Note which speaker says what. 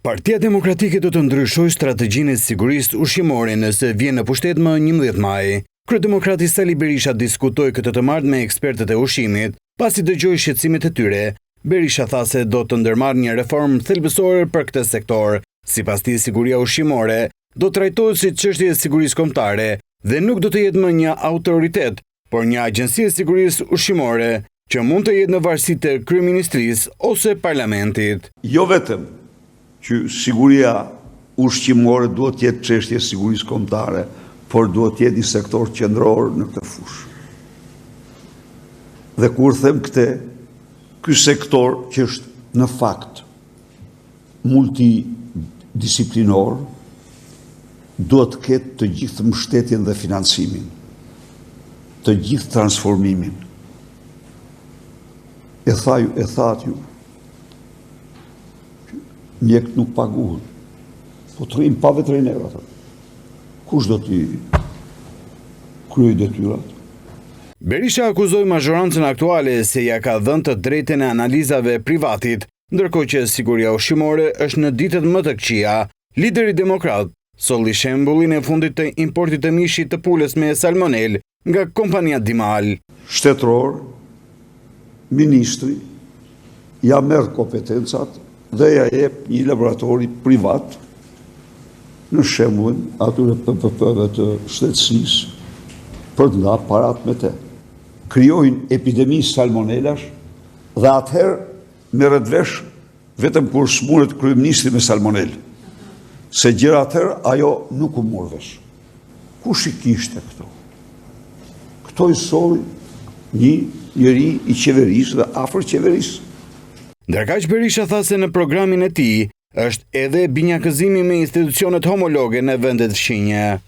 Speaker 1: Partia Demokratike do të ndryshojë strategjinë e sigurisë ushqimore nëse vjen në pushtet më 11 maj. Kryedemokrati Sali Berisha diskutoi këtë të martën me ekspertët e ushqimit, pasi dëgjoi shqetësimet e tyre. Berisha tha se do të ndërmarrë një reformë thelbësore për këtë sektor. Sipas tij, siguria ushqimore do trajtohet si çështje e sigurisë kombëtare dhe nuk do të jetë më një autoritet, por një agjenci e sigurisë ushqimore që mund të jetë në varësi të kryeministrisë ose parlamentit.
Speaker 2: Jo vetëm që siguria ushqimore duhet të jetë çështje e sigurisë kombëtare, por duhet të jetë një sektor qendror në këtë fushë. Dhe kur them këtë, ky sektor që është në fakt multidisiplinor, duhet të ketë të gjithë mbështetjen dhe financimin, të gjithë transformimin. E thatë ju, mjekët nuk paguhen, po të rrinë pa veterinerë atë. Kush do t'i kryej detyrat?
Speaker 1: Berisha akuzoi mazhorancën aktuale se ja ka dhënë të drejtën e analizave privatit, ndërkohë që siguria ushqimore është në ditët më të këqija. Lideri demokrat solli shembullin e fundit të importit të mishit të pulës me salmonel nga kompania Dimal.
Speaker 2: Shtetëror, ministri ja merr kompetencat dhe ja jep një laboratori privat në shembullin atyre PPP-ve të shtetësisë për të ndarë parat me te. Krijojnë epidemi salmonelash dhe atëherë merret vesh vetëm kur smuret kryeministri me salmonel. Se gjëra atëherë ajo nuk u mor vesh. Kush i kishte këto? Këto i solli një njeri i qeverisë dhe afër qeverisë.
Speaker 1: Ndërkaq Berisha tha se në programin e tij është edhe binjakëzimi me institucionet homologe në vendet fqinje.